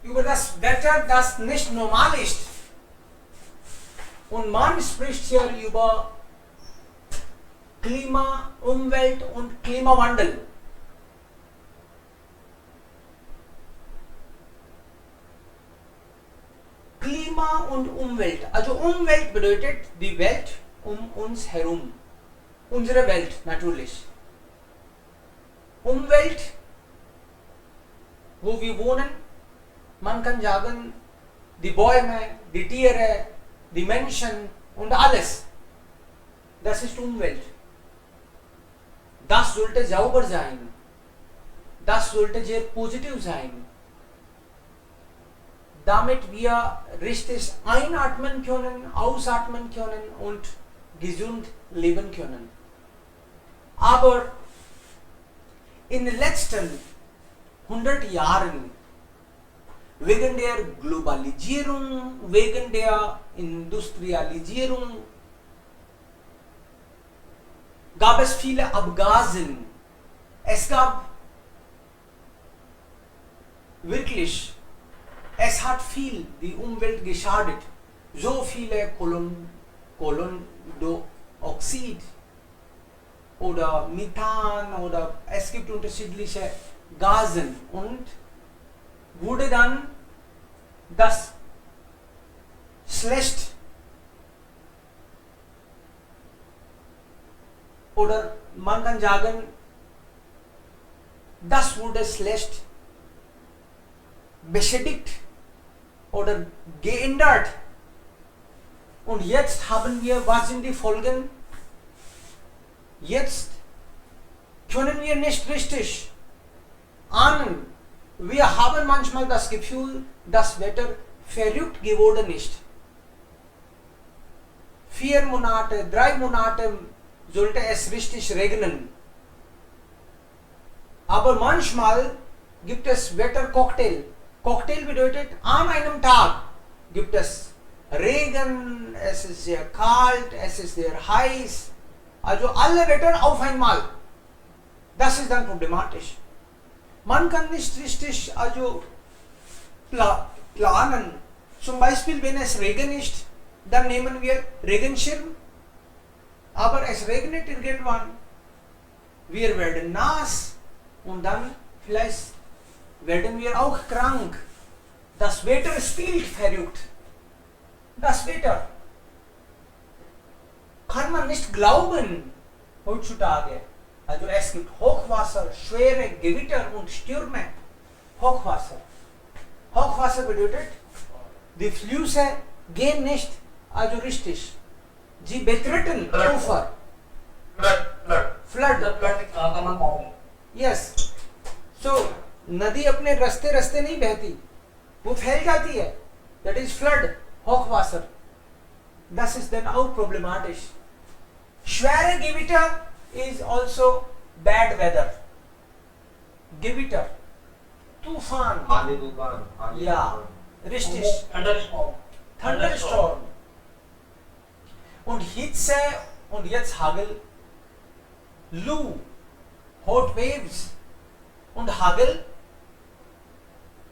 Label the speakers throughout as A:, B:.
A: über das Wetter, das nicht normal ist. Und man spricht hier über Klima, Umwelt und Klimawandel. Klima und Umwelt. Also Umwelt bedeutet die Welt um uns herum. Unsere Welt natürlich. Umwelt, wo wir wohnen, man kann sagen, die Bäume, die Tiere, die Menschen und alles. Das ist Umwelt. Das sollte sauber sein. Das sollte sehr positiv sein. Damit wir richtig einatmen können, ausatmen können und gesund leben können. Aber in den letzten 100 Jahren, wegen der Globalisierung, wegen der Industrialisierung, gab es viele Abgasen. Es gab wirklich, es hat viel die Umwelt geschadet. So viele Kohlendioxid oder Methan oder es gibt unterschiedliche Gasen und wurde dann das schlecht oder man kann sagen, das wurde schlecht beschädigt oder geändert. Und jetzt haben wir, was sind die Folgen? Jetzt können wir nicht richtig ahnen. Wir haben manchmal das Gefühl, das Wetter verrückt geworden ist. 4 Monate, 3 Monate sollte es richtig regnen. Aber manchmal gibt es Wettercocktail. Cocktail bedeutet, an einem Tag gibt es Regen, es ist sehr kalt, es ist sehr heiß. Also alle Wetter auf einmal. Das ist dann problematisch. Man kann nicht richtig planen. Zum Beispiel, wenn es Regen ist, dann nehmen wir Regenschirm. Aber es regnet irgendwann. Wir werden nass und dann vielleicht werden wir auch krank. Das Wetter spielt verrückt. Das Wetter kann man nicht glauben heutzutage. Also es gibt Hochwasser, schwere Gewitter und Stürme. Hochwasser. Hochwasser bedeutet, die Flüsse gehen nicht richtig. Sie betreten Ufer. Flood. Yes. So, नदी अपने रास्ते रास्ते नहीं बहती, वो फैल जाती है. That is flood, Hochwasser. Das ist dann auch problematisch. Schwere Gewitter is also bad weather. Gewitter, Tufan. Ja, richtig. Thunderstorm. Und Hitze und jetzt Hagel. Lu, Hot Waves und Hagel.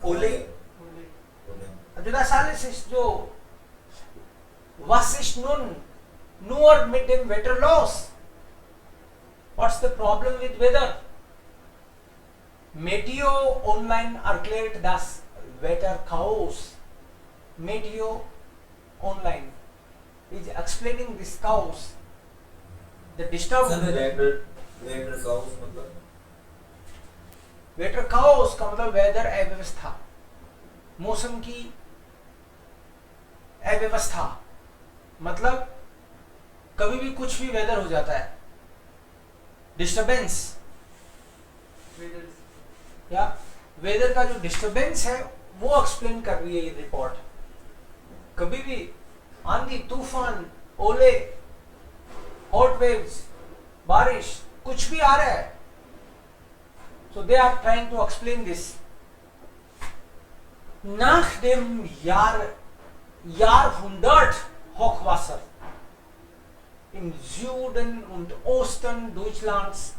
A: Ole. Also das alles ist so. Was ist nun nur mit dem Wetter los? What's the problem with weather? Meteo Online erklärt das Wetterchaos. Meteo Online is explaining this chaos. The disturbance. वेटर chaos का मतलब weather अव्यवस्था, मौसम की अव्यवस्था, मतलब कभी भी कुछ भी वेदर हो जाता है. डिस्टरबेंस या वेदर का जो डिस्टरबेंस है वो एक्सप्लेन कर रही है ये रिपोर्ट. कभी भी आंधी, तूफान, ओले, हॉट वेव्स, बारिश, कुछ भी आ रहा है. So they are trying to explain this. Nach dem Jahrhundert Hochwasser im Süden und Osten Deutschlands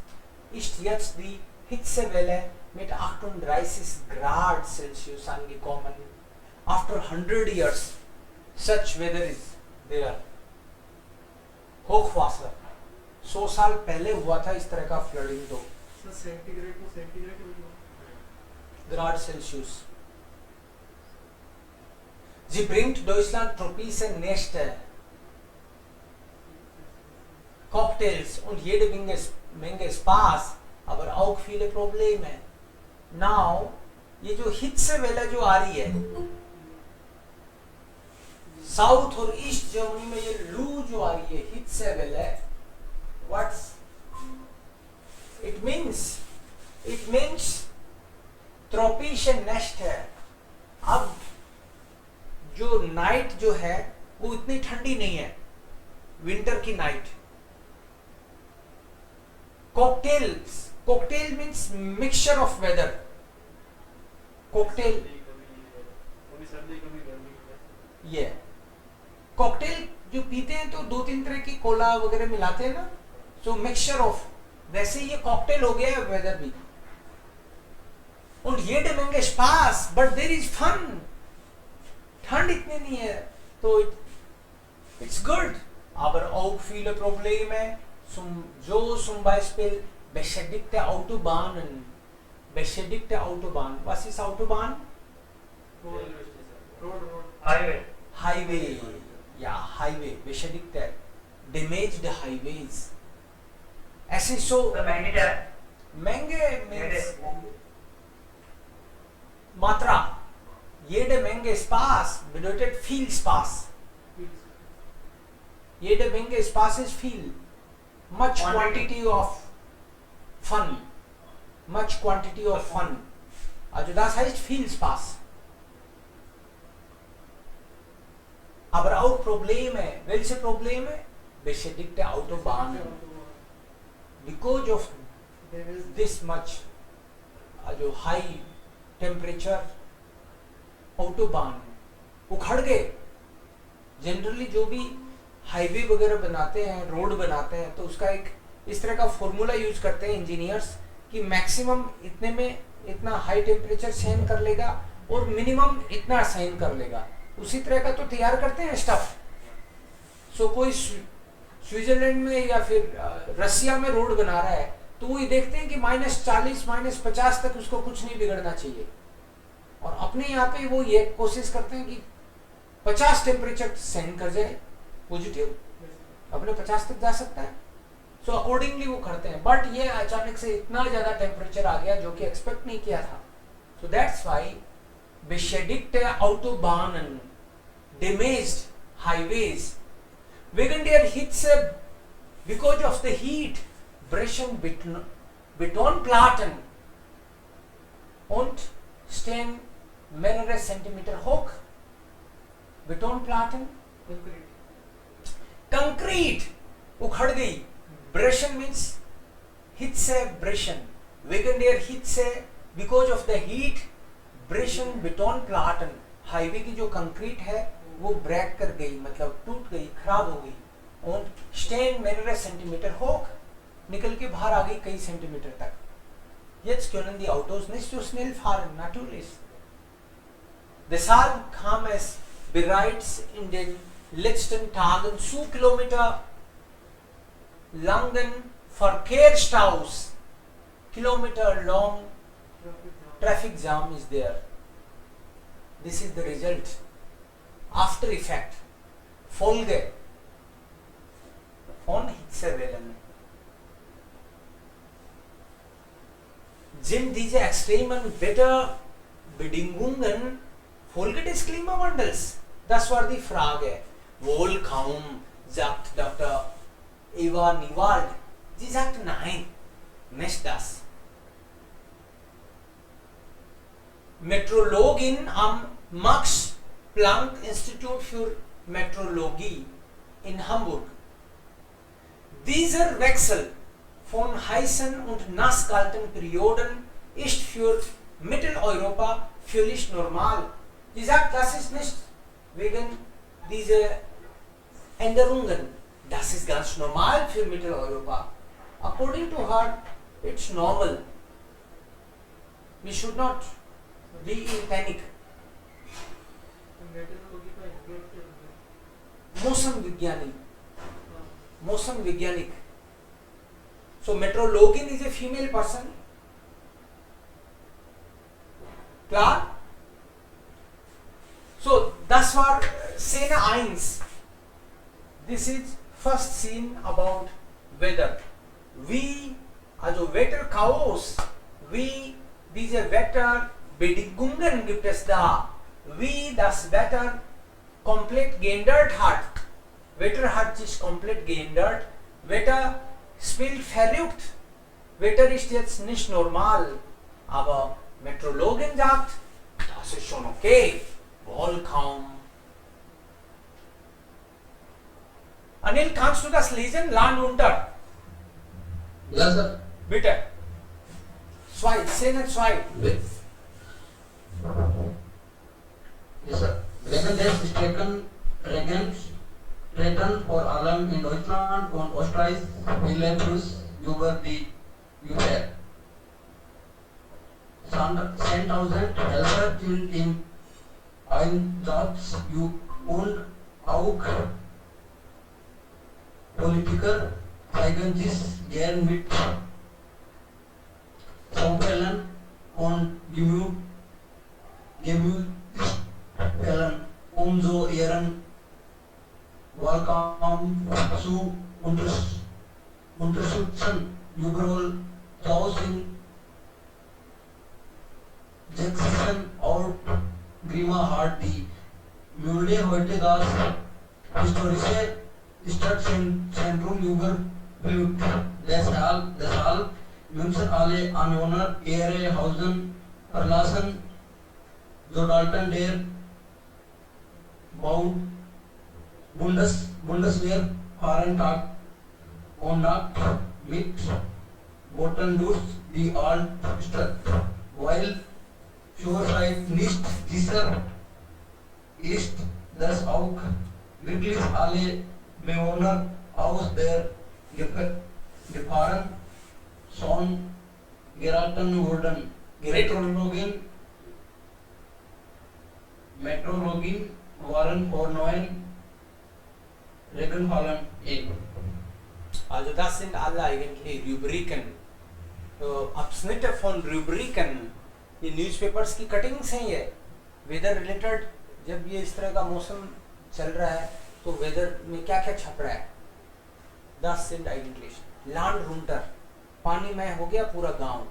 A: ist jetzt die Hitzewelle mit 38 Grad Celsius angekommen. After 100 years, such weather is there. Hochwasser. 100 साल पहले हुआ था इस तरह का flooding तो grad Celsius. Sie bringt Deutschland tropische Nächte, Cocktails und jede Menge Spaß, aber auch viele Probleme. Now, ये जो हिट्सेवेले जो आ रही है साउथ और ईस्ट जर्मनी में, ये लू जो आ रही है हिट्सेवेले, what's it means? It means ट्रॉपिश नेस्ट है. अब जो नाइट जो है वो इतनी ठंडी नहीं है, विंटर की night. Cocktails, cocktail means mixture of weather. Cocktail ये कॉकटेल जो पीते हैं तो 2-3 तरह की कोला वगैरह मिलाते हैं ना, सो मिक्सचर ऑफ, वैसे ये कॉकटेल हो गया है वेदर भी. Und jede Menge Spaß, but there is fun. ठंड इतनी नहीं है तो it's good. Aber auch viele Probleme, zum Beispiel beschädigte Autobahnen. Beschädigte Autobahn. Was ist Autobahn?
B: Highway.
A: Highway. Ja, Highway. Beschädigte. Damaged highways. ऐसे so महंगे means मात्रा. Jede Menge Spaß bedeutet viel Spaß. Jede Menge Spaß ist viel. Much quantity of fun. Much quantity of fun. Also das heißt viel Spaß. Aber auch Probleme. Welche Probleme? Beschädigte Autobahnen. Because of this much also high temperature, autobahn उखड़ गए. Generally जो भी highway वगैरह बनाते हैं, road बनाते हैं, तो उसका एक इस तरह का फॉर्मूला यूज करते हैं इंजीनियर्स कि मैक्सिमम इतने में इतना हाई टेम्परेचर सहन कर लेगा और मिनिमम इतना सहन कर लेगा. उसी तरह का तो तैयार करते हैं स्टफ. सो कोई स्विट्जरलैंड में या फिर रसिया में रोड बना रहा है तो वो ये देखते हैं कि -40 -50 तक उसको कुछ नहीं बिगड़ना चाहिए, और अपने यहाँ पे वो ये कोशिश करते हैं कि 50 टेम्परेचर सहन कर जाए. पॉजिटिव अपने 50 तक जा सकता है. सो अकॉर्डिंगली वो करते हैं. बट ये अचानक से इतना ज्यादा टेम्परेचर आ गया जो कि एक्सपेक्ट नहीं किया था. So that's why beschädigte Autobahnen, damaged highways, wegen der Hitze, because of the heat, brechen Betonplatten und stehen mehrere Zentimeter hoch. Betonplatten, Concrete उखड़ गई. Brechen means Hitze, brechen. Wegen der Hitze, because of the heat, brechen Betonplatten. Highway की जो concrete है वो break कर गई, मतलब टूट गई, खराब हो गई. und stehen mehrere Zentimeter hoch, निकल के बाहर आ गई कई सेंटीमीटर तक. Jetzt können die Autos nicht so schnell fahren, natürlich. Deshalb kam es bereits in den letzten Tagen zu Kilometer langen Verkehrsstaus. Kilometer long traffic jam is there. This is the result. After effect, Folge von Hitzewellen. Sind diese extremen Wetterbedingungen Folge des Klimawandels? Das war die Frage. Wohl kaum, sagt Dr. Eva Niewald. Sie sagt nein, nicht das. Meteorologin am Max-Planck-Institut für Meteorologie in Hamburg. Dieser Wechsel von heißen und nasskalten Perioden ist für Mitteleuropa völlig normal. Sie sagt, das ist nicht wegen dieser Änderungen. Das ist ganz normal für Mitteleuropa. According to her, it's normal. We should not be in panic. मौसम वैज्ञानिक. So meteorologin is a female person. Klar? So das war Szene 1. This is first scene about weather. Wie, also Wetterchaos, wie diese Wetterbedingungen gibt es da, wie das Wetter komplett geändert hat. Wetter hat sich komplett geändert. Wetter spielt verrückt. Wetter ist jetzt nicht normal. Aber Meteorologin sagt, das ist schon okay. Wohl kaum. Anil, kannst du das lesen? Land unter.
B: Ja, Sir.
A: Bitte. 2, Szene 2.
B: Yes, Sir. Währenddessen treten vor allem in Deutschland und Österreich viele Plus über die Ufer. 10.000 Helfer sind im Einsatz und auch Politiker zeigen sich gern mit Vorfällen und Gemütsfällen, um so ihren Wahlkampf zu unterstützen. Überall draußen Jackson और ग्रीमा heart the म्यूल्डे heute das historische Stadtzentrum überblüht. Deshalb müssen alle Anwohner ihre Häuser verlassen, sollten der Bundeswehr fahren Tag und Nacht mit Booten durch die Altstadt, weil Shoreside nicht sicher ist, dass auch wirklich alle Bewohner aus der Gefahrenzone geraten wurden. Meteorologin waren vor 9 Regenfällen in.
A: Also das sind alle eigentlich Rubriken. Abschnitte von Rubriken. ये newspapers की cuttings हैं ये. Weather related जब ये इस तरह का मौसम चल रहा है तो वेदर में क्या क्या छप रहा है. 10 सेंट इंग्लिश. लैंड रूंटर, पानी में हो गया पूरा गांव,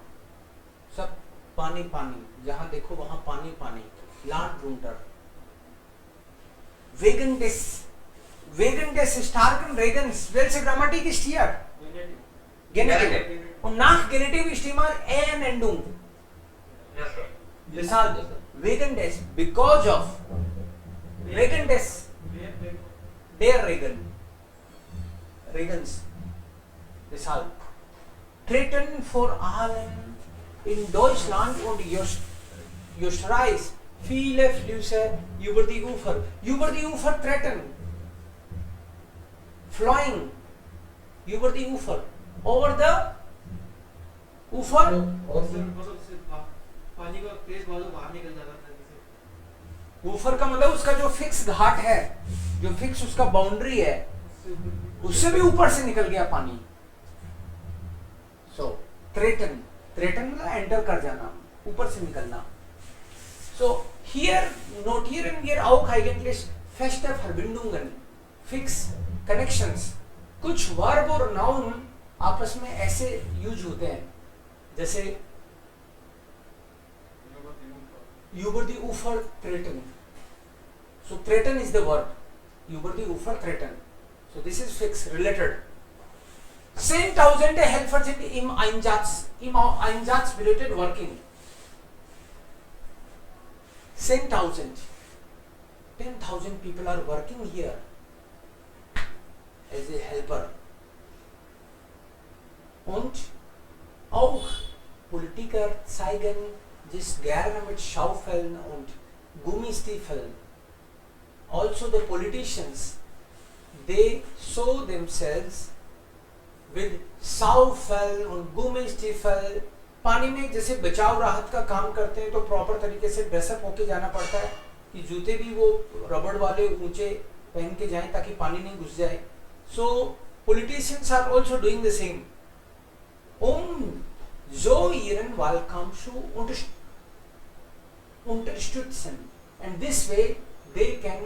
A: सब पानी पानी, जहां देखो वहां पानी पानी. Land रूंटर. Während des starken Regens, welche Grammatik ist hier? Genitiv. Und nach Genitiv ist immer en Endung.
B: Yes, sir.
A: Deshalb, wegen des, because of, wegen des, der Regen, Regens. Deshalb, treten vor allem in Deutschland und Österreich viele Flüsse über die Ufer. Über die Ufer treten. Flowing über die Ufer. Over the Ufer.
C: पानी का तेज बादल बाहर निकल जाता है.
A: ऊपर का मतलब उसका जो फिक्स घाट है, जो फिक्स उसका बाउंड्री है, उससे भी ऊपर से निकल गया पानी. सो ट्रेटन मतलब एंटर कर जाना, ऊपर से निकलना. So here notieren wir auch eigentlich feste Verbindungen, fix connections. कुछ वर्ब और नाउन आपस में ऐसे यूज होते हैं, जैसे über die Ufer treten. So treten is the verb. Über die Ufer treten. So this is fixed, related. 10.000 Helfer sind im Einsatz related working. 10,000. 10,000 people are working here as a helper. Und auch Politiker zeigen sich gerne mit Schaufeln und Gummistiefeln. Also the politicians, they show themselves with Schaufel und Gummistiefel, पानी में जैसे बचाव राहत का काम करते हैं तो प्रॉपर तरीके से ड्रेसअप होके जाना पड़ता है कि जूते भी वो रबड़ वाले ऊंचे पहन के जाएं ताकि पानी नहीं घुस जाए. सो politicians are also doing the same. So ihren Wahlkampf unterstützen, and this way they can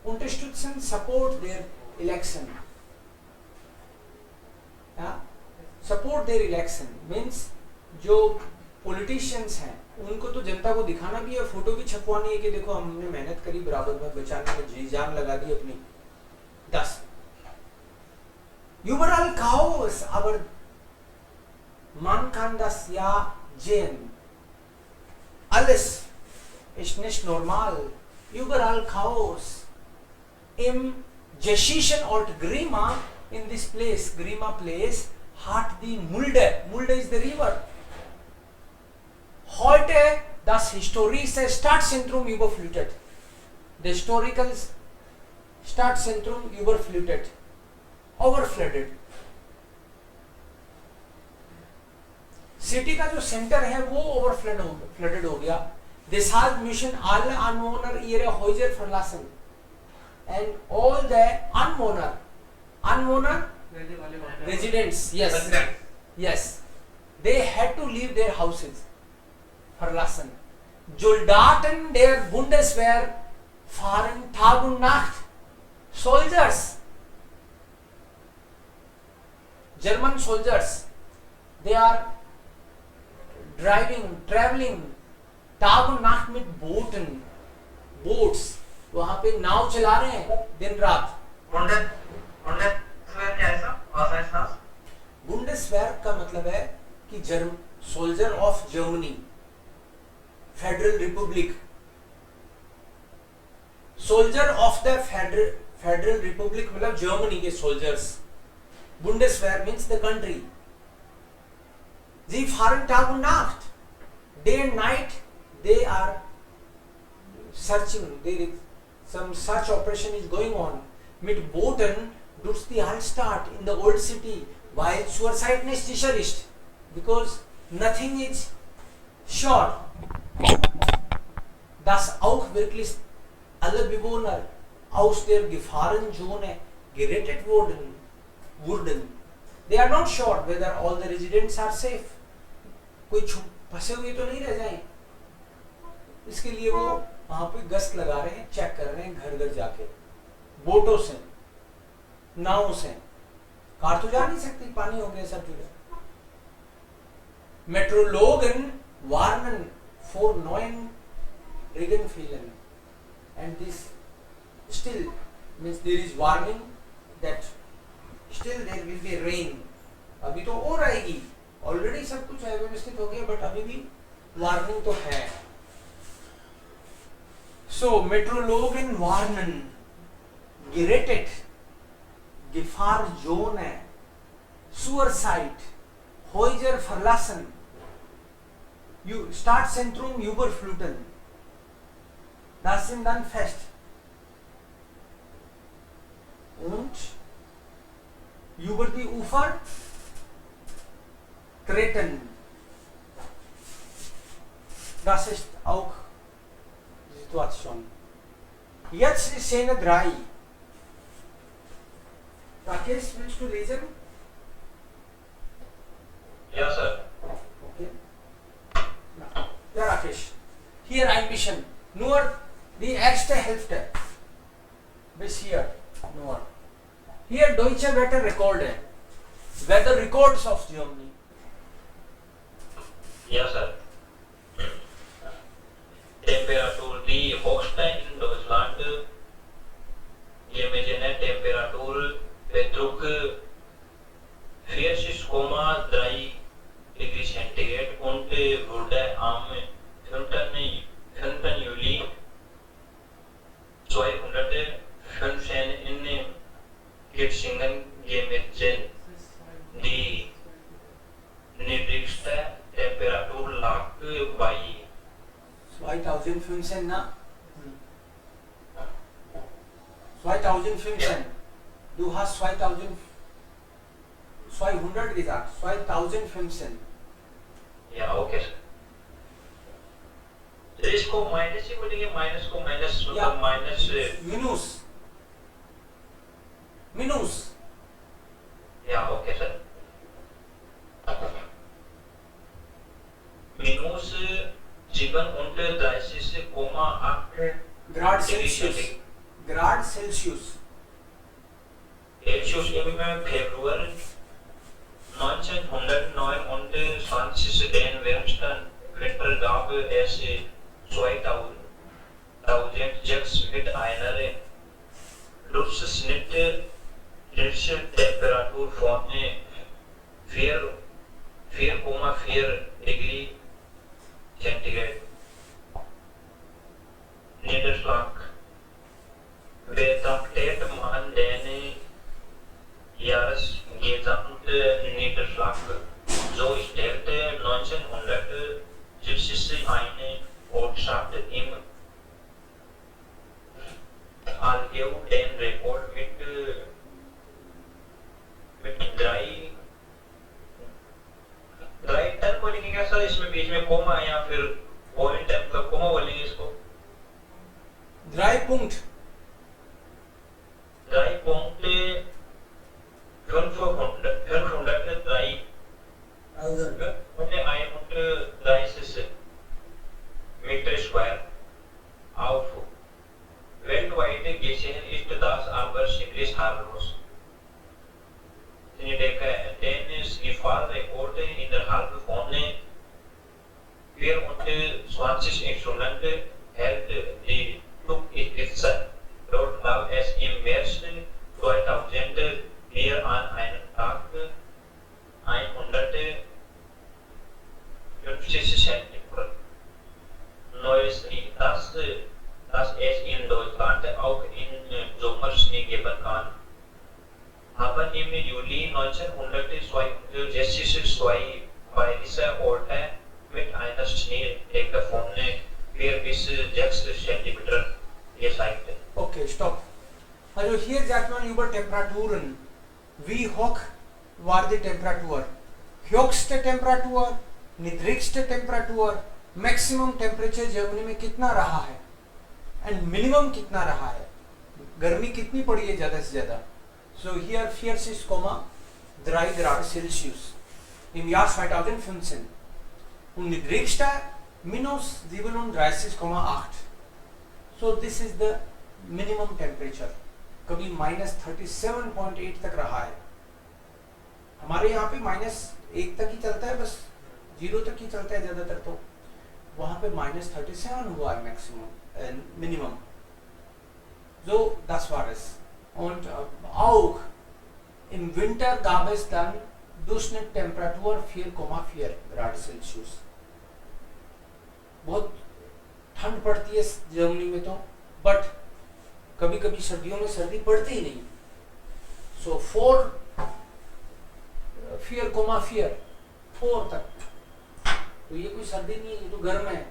A: unterstützen, support their election. Support their election means जो politicians हैं उनको तो जनता को दिखाना भी है, फोटो भी छपवानी है कि देखो हमने मेहनत करी, बराबर में बचाने में जी जान लगा दी अपनी. 10 Überall Chaos, aber man kann das ja sehen. Alles ist nicht normal. Überall Chaos. Im tschechischen Ort Grima, in this place, Grima place, hat die Mulde. Mulde is the river. Heute das historische Stadtzentrum überflutet. The historical Stadtzentrum überflutet. Overflooded. City का जो centre है वो ओवरफ्लडेड हो गया. Deshalb müssen alle Anwohner ihre Häuser verlassen. And all the Anwohner, residents, yes, they had to leave their houses. Verlassen. Soldaten der Bundeswehr fahren Tag und Nacht. Soldiers. German soldiers, they are traveling Tag und Nacht mit boats, वहां पे नाव चला रहे हैं दिन रात.
C: Bundeswehr क्या है sir? Was heißt das?
A: Bundeswehr का मतलब है कि soldier of Germany, federal Republic. Soldier of the federal Republic मतलब जर्मनी के soldiers. Bundeswehr means the country. Sie fahren Tag und Nacht. Day and night they are searching. There is some search operation is going on. Mit Booten tut die Hallstatt in the old city, weil Suicide nicht sicher ist. Because nothing is sure. Dass auch wirklich alle Bewohner aus der Gefahrenzone gerettet wurden. They are not sure whether all the residents are safe. कोई फंसे हुए तो नहीं रह जाए. इसके लिए वो वहां पे गश्त लगा रहे हैं, चेक कर रहे हैं घर घर जाके, बोटों से, नावों से. कार तो जा नहीं सकती, पानी हो गया सब जगह. Meteorologen warnen vor neuen Regenfällen, and this still means there is warning that still there will be rain. अभी तो और आएगी, ऑलरेडी सब कुछ व्यवस्थित हो गया, बट अभी भी वार्निंग तो है. So Meteorologen warnen, gerettet, Gefahrzone, Suicide, Häuser verlassen, Stadtzentrum überfluten. Das sind dann fest. Und über die Ufer treten. Das ist auch die Situation. Jetzt ist Szene 3. Rakesh, willst du lesen?
B: Ja, sir.
A: Okay. Ja, Rakesh. Hier ein bisschen. Nur die erste Hälfte. Bis hier. Nur. Hier Deutsche Wetter Rekorde. Weather records of Germany.
B: Ja, sir. Temperatur, die höchste in Deutschland gemessene Temperatur betrug 40,3 Grad Celsius und wurde am 5. Juli 215 in Kitzingen gemessen. Die niedrigste Temperatur lag bei
A: 2015, na? 2015.
B: Ja.
A: Du hast 2200 gesagt. 2015.
D: या okay sir. तो इसको minus ही बोलेंगे, minus को minus मतलब minus
A: मिनूस मिनूस
D: या okay sir. minus 37,30,8
A: grad Celsius grad Celsius
D: Celsius im Februar 1929 den wärmsten Winter gab es 2006 mit einer Durchschnittstemperatur von 4,4 Degree Centigrade. Niederschlag betrachtet man den Jahresgesamtniederschlag, so stellte 1970 eine Ortschaft im Allgäu den Rekord mit 3 ton बोलेंगे क्या sir? इसमें बीच में coma या फिर point है, मतलब coma बोलेंगे इसको?
A: Dry punkt
D: 531 Meter Square auf weltweit gesehen ist das aber ziemlich harmlos. Den Skiffahrrekord innerhalb von 24 Stunden hält die Flugspitze. Dort gab es im März 2004 an einem Tag 150 Zentimeter. Neues ist, dass es in Deutschland auch im Sommer Schnee geben kann. Aber im Juli 1962 bei dieser Orte mit einer Schneedecke von 4 bis 6 Zentimeter gezeigt.
A: Okay, stopp. Also hier sagt man über Temperaturen. Wie hoch war die Temperatur? Höchste Temperatur, niedrigste Temperatur, Maximum Temperature Germany में कितना रहा है and minimum कितना रहा है, गर्मी कितनी पड़ी है ज़्यादा से ज़्यादा. So here 40,3 Grad Celsius im Jahr 2015 und niedrigste minus 37,8. So this is the minimum temperature. कभी -37.8 तक रहा है. हमारे यहाँ पे -1 तक ही चलता है, बस 0 तक ही चलता है ज़्यादातर. तो वहाँ पे -37 हुआ है maximum minimum. So das war es. Und auch im Winter gab es dann Durchschnittstemperatur 4,4 Grad Celsius. बहुत ठंड पड़ती है जर्मनी में तो, बट कभी कभी सर्दियों में सर्दी पड़ती ही नहीं. सो 4,4 तक तो ये कोई सर्दी नहीं है, ये तो गर्म है.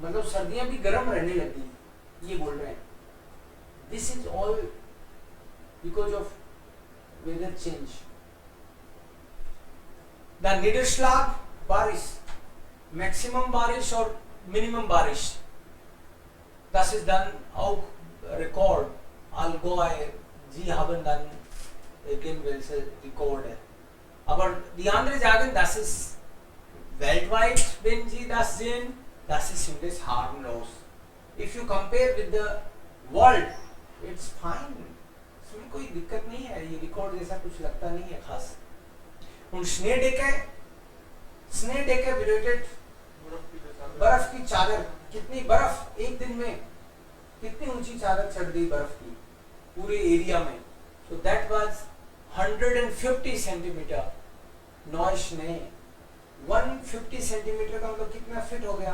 A: मतलब सर्दियां भी गर्म रहने लगी, ये बोल रहे हैं. This is all because of weather change. द निडरश्लाग बारिश, मैक्सिमम बारिश और मिनिमम बारिश. Das ist dann auch Rekord. Allgäu, sie haben dann irgendwelche Rekorde. Aber die anderen sagen, das ist weltweit, wenn Sie das sehen, das ist ziemlich harmlos. If you compare with the world, it's fine. इसमें कोई दिक्कत नहीं है, ये record जैसा कुछ लगता नहीं है खास. Und Schneedecke bedeutet बर्फ की चादर. कितनी बर्फ एक दिन में, कितनी ऊंची चादर चढ़ गई बर्फ की पूरे एरिया में. So that was 150 centimetre. नॉय स्ने 150 सेंटीमीटर का मतलब कितना फिट हो गया?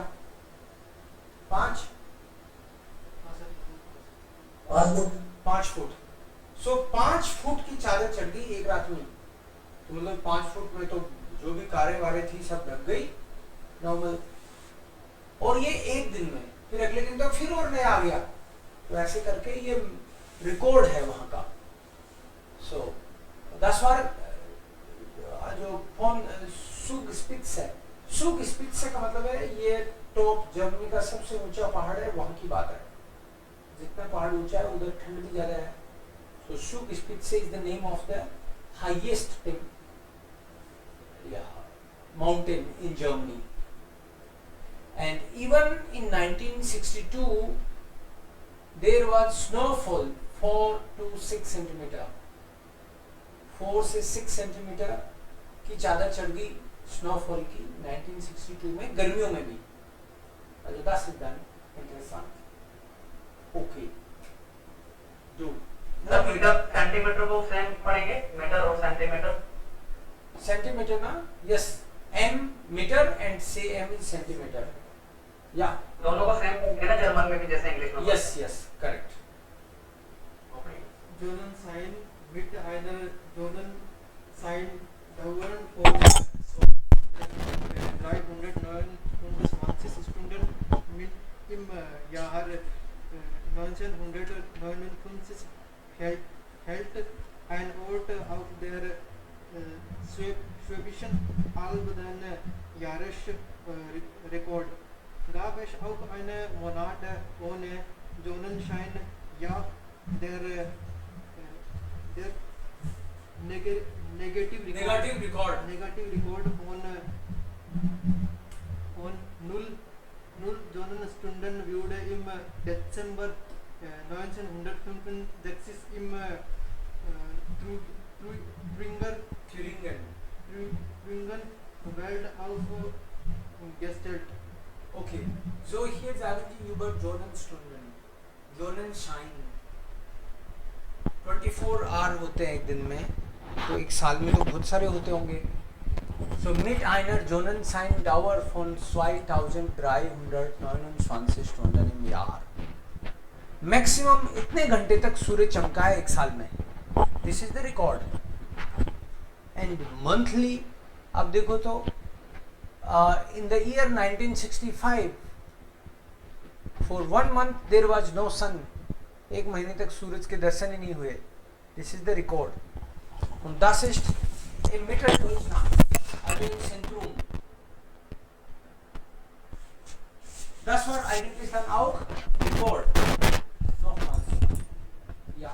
A: 5 फुट. सो 5 फुट की चादर चढ़ गई एक रात में. तो मतलब 5 फुट में तो जो भी कारें वारें थी सब ढक गई नॉर्मल. और ये एक दिन में, फिर अगले दिन तो फिर और नया आ गया. तो ऐसे करके ये रिकॉर्ड है वहां का. सो 10 बार जो फोन सुग स्पिट्स है सुग स्पिट्ज़े का मतलब है ये टॉप जर्मनी का सबसे ऊंचा पहाड़ है, वहां की बात है। जितना पहाड़ ऊंचा है उधर ठंड भी ज्यादा है। So Zugspitze is the name of the highest mountain in Germany. And even in 1962, there was snowfall 4 to 6 centimeter. 4 से 6 सेंटीमीटर की चादर चढ़ गई स्नोफॉल की 1962 में, गर्मियों में भी। Also das ist dann interessant. Okay. Do.
C: Sir metre centimetre को सेम पढ़ेंगे, मीटर और सेंटीमीटर।
A: सेंटीमीटर ना, yes, M metre and C M is centimetre, या
C: दोनों को सेम पढ़ेंगे ना जर्मन में भी जैसे इंग्लिश में।
A: Yes yes correct.
E: Zonen sein mit einer Zonen sein dauern von 329 Stunden im Jahr 1959 hält ein Ort auf der Schwäbischen Alb den Jahresrekord. Gab es auch einen Monat ohne Sonnenschein? Ja, der negative record on null Sonnenstunden wurde im Dezember 1965 im Thüringen Welt aufgestellt.
A: Okay, so hier sagen die über Sonnenstunden, Sonnenschein 24 our होते हैं एक दिन में, तो एक साल में तो बहुत सारे होते होंगे। So mit einer Sonnenscheindauer von 2329 Stunden im Jahr, maximum इतने घंटे तक सूर्य चमका है एक साल में। This is the record. And monthly अब देखो तो in the year 1965 for 1 month there was no sun, एक महीने तक सूरज के दर्शन ही नहीं हुए। This is the record. Und das ist im Mitteldeutschland, also im Zentrum. Das war eigentlich dann auch Rekord. Nochmals. Ja.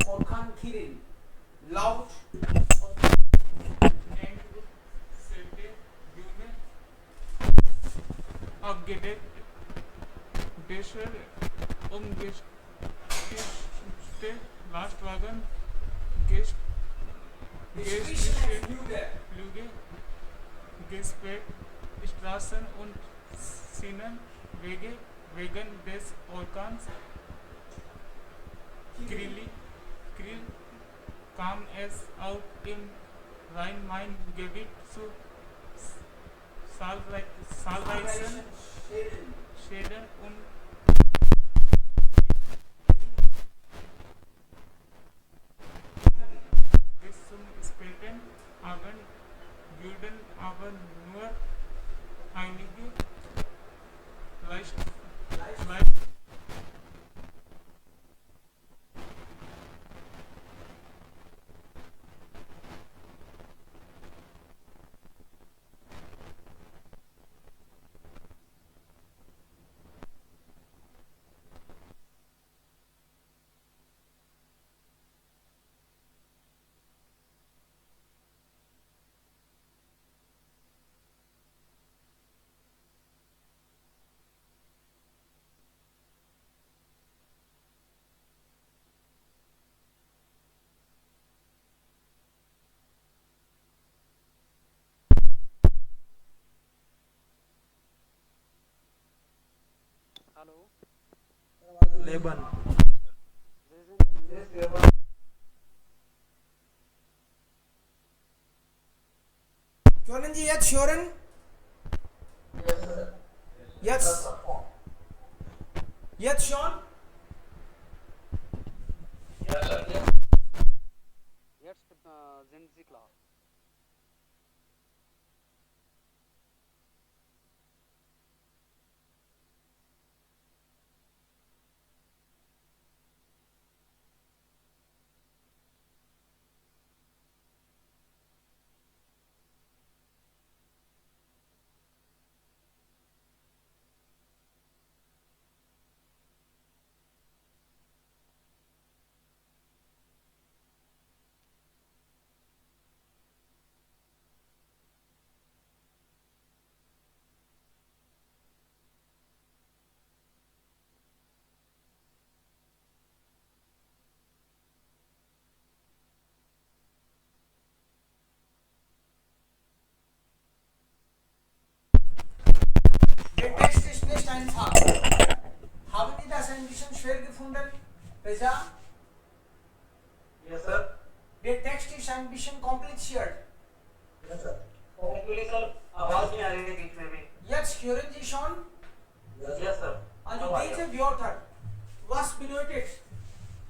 A: Orkan Kirill. Laut und
F: abgedeckt, Dächer umgestützte Lastwagen, Flüge, gesperrt, Straßen und Schienenwege wegen des Orkans Krill kam es auch im Rhein-Main-Gebiet zu zahlreichen Schäden und bis zum späten Abend wurden aber nur einige leicht
E: Lebanon.
A: Können Sie jetzt hören? Jetzt? Jetzt schon?
D: Ja, sir.
G: Jetzt sind Sie klar.
A: nicht einfach. Haben die das ein bisschen schwer gefunden? Reza?
C: Yes, sir.
A: Der Text ist ein bisschen kompliziert.
C: Yes, sir. Actually, sir, आवाज नहीं आ रही है बीच में भी.
A: Jetzt hören Sie schon?
C: Yes, sir.
A: Also diese Wörter, was bedeutet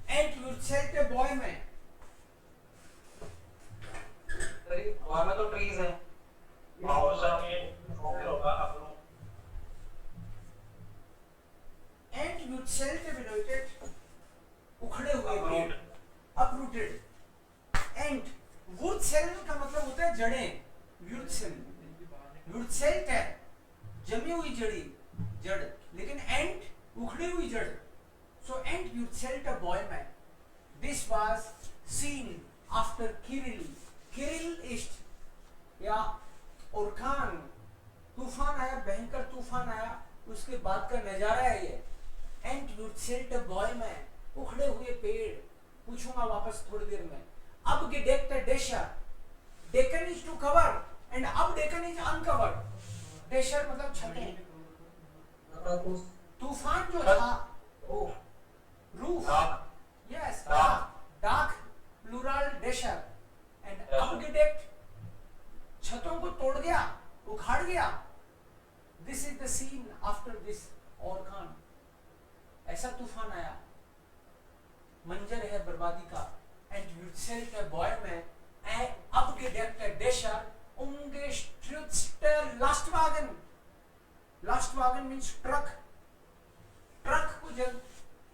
A: entwurzelt der Bäume?
C: Sir ये वहाँ में तो trees हैं.
D: Pausa में होगा आप लोग
A: Entwurzelte bedeutet उखड़े हुए पेड़, uprooted. Ent, Wurzeln का मतलब होता है जड़ें, Wurzeln. Wurzelt है जमी हुई जड़, लेकिन Ent उखड़ी हुई जड़. So entwurzelt a Bäume. This was seen after Kirill ist या Orkan, तूफान आया, भयंकर तूफान आया, उसके बाद का नजारा है ये. Entwurzelte Bäume, उखड़े हुए पेड़. पूछूंगा वापस थोड़ी देर में. Abgedeckte Dächer. Decken is to cover and abdecken is uncovered. Dächer मतलब छतें. तूफान जो था, roof. Yes, dark, plural Dächer. And abgedeckt, छतों को तोड़ गया, उखाड़ गया. This is the scene after this Orkan. ऐसा तूफान आया, मंजर है बर्बादी का. Entwurzelte Bäume, abgedeckte Dächer, umgestürzte Lastwagen. Lastwagen means truck. Truck को जब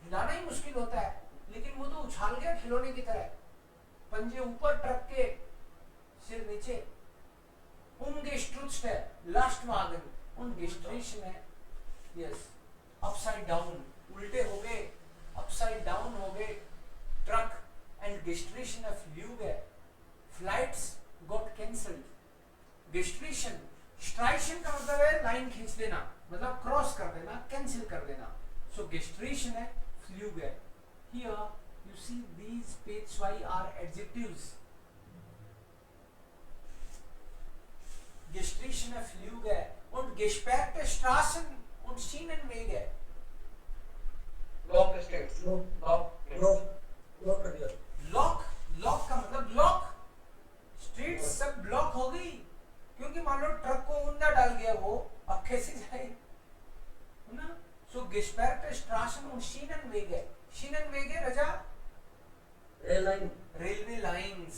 A: हिलाना ही मुश्किल होता है, लेकिन वो तो उछाल गया खिलौने की तरह. पंजे ऊपर, ट्रक के सिर नीचे. umgestürzte Lastwagen und gestrichen है, yes, upside down, उल्टे हो गए, upside down हो गए truck. and gestrichen of Flüge, flights got cancelled. Gestrichen, streichen का मतलब है लाइन खींच देना, मतलब क्रॉस कर देना, कैंसिल कर देना. so gestrichen है Flüge. here you see these P2 are adjectives. gestrichene Flüge und gesperrte Straßen und Schienenwege.
C: Block states.
A: Lock का मतलब लॉक. स्ट्रीट सब ब्लॉक हो गई, क्योंकि मान लो ट्रक को ऊंधा डाल गया, वो अब कैसे जाए, है ना. सो gesperrte Straßen und Schienenwege. Schienenwege रजा रेलवे लाइंस.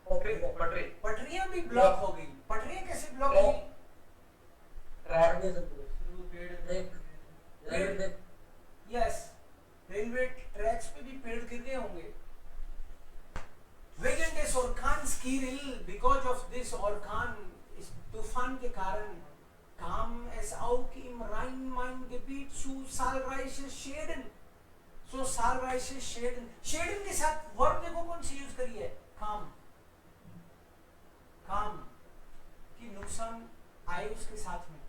A: पटरियां भी ब्लॉक हो गई. पटरियां कैसे ब्लॉक हो गई? यस, रेलवे ट्रैक्स पे भी पेड़ गिर गए होंगे. Wegen des Orkans Kirill, because of this Orkan, इस तूफान के कारण, kam es auch im Rhein-Main-Gebiet zu zahlreichen Schäden. So zahlreiche Schäden. Schäden के साथ वर्ब देखो कौन सी यूज करी है? काम. कि नुकसान आए उसके साथ में.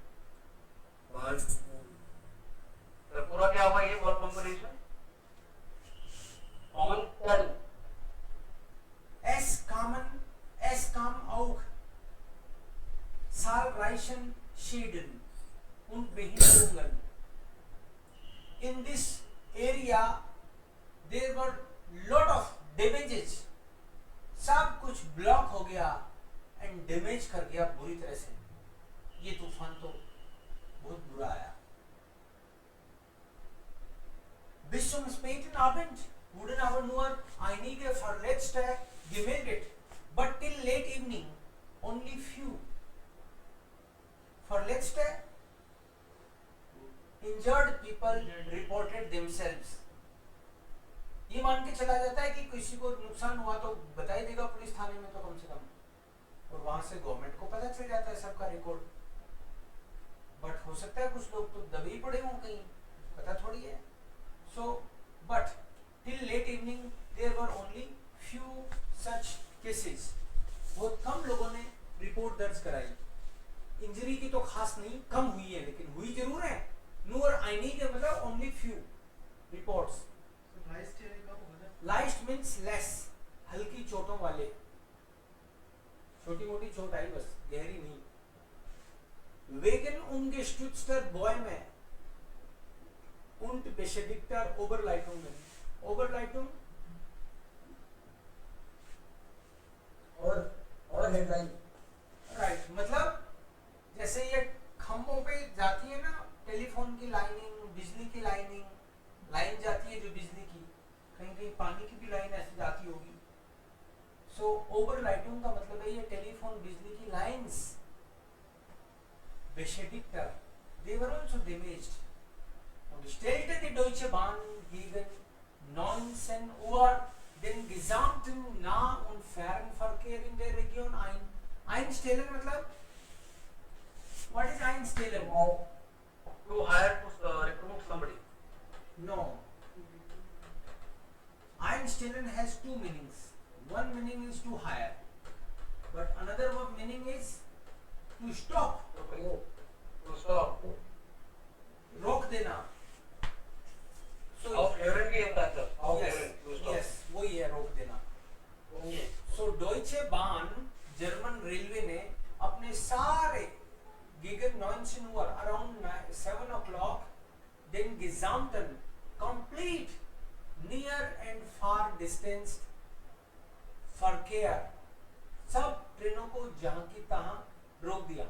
C: तो पूरा क्या हुआ ये verb combination? on
A: Es kam auch zahlreichen Schäden und Behinderungen. In this area there were lot of damages. सब कुछ ब्लॉक हो गया and डैमेज कर गया बुरी तरह से. ये तूफान तो बहुत बुरा आया. Bis zum späten Abend wurden aber nur einige Verletzte gemeldet, but till late evening only few Verletzte, injured people reported themselves. ये मान के चला जाता है कि किसी को नुकसान हुआ तो बताई देगा पुलिस थाने में, तो कम से कम, और वहां से गवर्नमेंट को पता चल जाता है सबका रिकॉर्ड. बट हो सकता है कुछ लोग तो दबे ही पड़े हों कहीं, पता थोड़ी है. So but till late evening there were only few such cases. बहुत कम लोगों ने रिपोर्ट दर्ज कराई. इंजरी की तो खास नहीं, कम हुई है, लेकिन हुई जरूर है. nur einige मतलब only few reports. Leicht means less, हल्की चोटों वाले, छोटी मोटी चोट आई बस, गहरी नहीं. Wegen umgestürzter Bäume, und beschädigter Oberleitungen. Oberleitung
B: और हेडलाइन
A: राइट, मतलब जैसे ये खंभों पे जाती है ना टेलीफोन की लाइनिंग, बिजली की लाइनिंग, लाइन जाती है जो बिजली की, कहीं कहीं पानी की भी लाइन ऐसी जाती होगी. सो ओवरलाइटिंग का मतलब है ये टेलीफोन बिजली की lines. बेशेडिक्टर they were also damaged und stellte die Deutsche Bahn gegen 19 Uhr den gesamten Nah- und Fernverkehr in der Region ein. Einstellen मतलब what is einstellen?
G: To hire to recruit somebody.
A: No. Einstellen has two meanings. One meaning is to hire, but another one meaning is to stop.
G: To stop.
A: रोक देना. So
G: Of hearing की होता है sir. Of
A: yes,
G: hearing. To stop.
A: yes, वही है रोक देना.
G: Okay.
A: So Deutsche Bahn, German railway ने अपने सारे gegen 19 Uhr around 7 o'clock den gesamten complete near and far distance Verkehr सब ट्रेनों को जहां की तहां रोक दिया.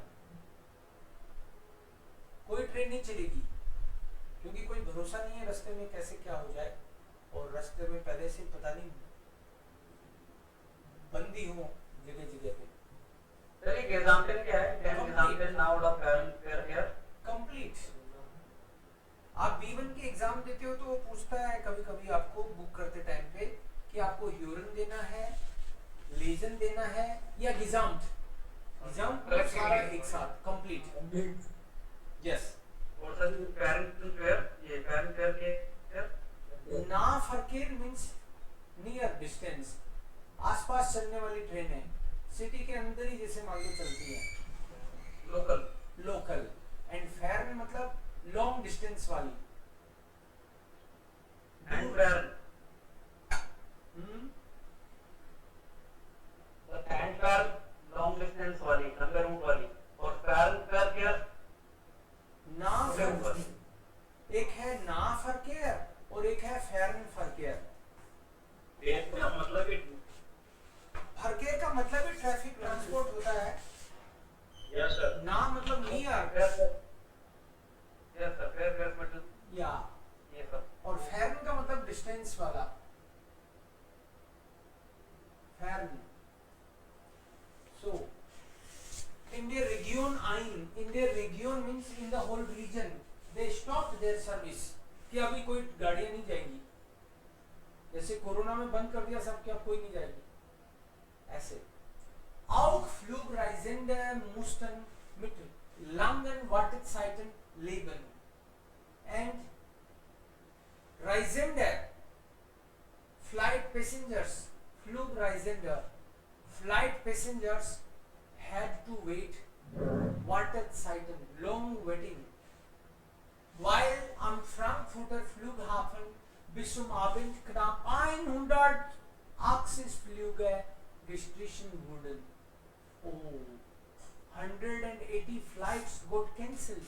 A: कोई ट्रेन नहीं चलेगी क्योंकि कोई भरोसा नहीं है रास्ते में कैसे क्या हो जाए, और रास्ते में पहले से पता नहीं बंदी हो जगह जगह पे.
G: सर एक एग्जांपल क्या है? Can example now of fare here.
A: Complete. आप B1 के एग्जाम देते हो तो वो पूछता है कभी कभी आपको बुक करते टाइम पे कि आपको ह्यूरन देना है, लेजन देना है या गिजाम्ट. गिजाम्ट मतलब सारा एक साथ कंप्लीट. यस.
G: और सर parent fare ये parent fare के
A: ना फरकेर मींस नियर डिस्टेंस, आसपास चलने वाली ट्रेन है, सिटी के अंदर ही जैसे मान लो चलती है
G: लोकल.
A: लोकल. एंड फेयर मतलब लॉन्ग डिस्टेंस वाली.
G: And fare.
A: Hmm.
G: And fare long distance वाली, लंबे रूट वाली. और parent fare क्या?
A: ना फरकेर. एक है ना फरकेर और एक है फेरन फरकेर.
D: मतलब
A: फरकेर का मतलब ही ट्रैफिक ट्रांसपोर्ट होता है.
D: Yes sir.
A: ना मतलब नियर
G: Yes sir. Fare मतलब
A: या,
G: ये सर.
A: और फेरन का मतलब डिस्टेंस वाला. फेरन. सो in der Region ein, in der Region means in the whole region, they stopped their service. कि अभी कोई गाड़ियां नहीं जाएंगी, जैसे कोरोना में बंद कर दिया सब कि अब कोई नहीं जाएगी ऐसे. Auch Flugreisende mussten mit langen Wartezeiten leben. And Reisende, flight passengers, Flugreisende, flight passengers had to wait Wartezeiten, long waiting, while am Frankfurter Flughafen bis zum Abend knapp 100 Achsflüge gestrichen wurden. Oh, 180 flights got cancelled.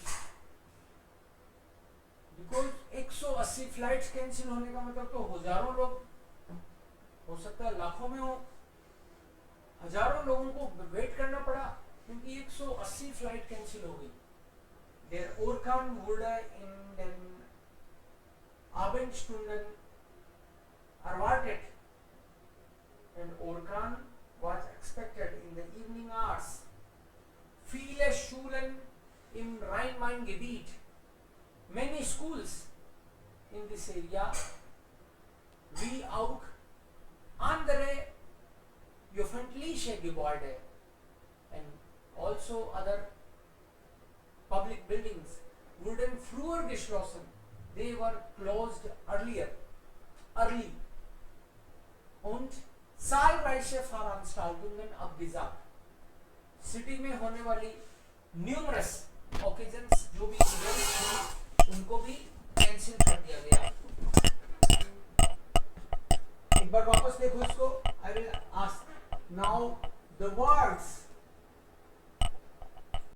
A: Because 180 flights cancel होने का मतलब तो हजारों लोग, हो सकता है लाखों में हो, हजारों लोगों को वेट करना पड़ा क्योंकि 180 फ्लाइट कैंसिल हो गई. Der Orkan wurde in den Abendstunden erwartet and Orkan was expected in the evening hours. Viele Schulen im Rhein-Main-Gebiet, many schools in this area, wie auch andere öffentliche Gebäude and also other public buildings wurden früher geschlossen. They were closed early und zahlreiche Veranstaltungen abgesagt. City में होने वाली numerous occasions जो भी events थे उनको भी cancel कर दिया गया. एक बार वापस देखो इसको. I will ask now the words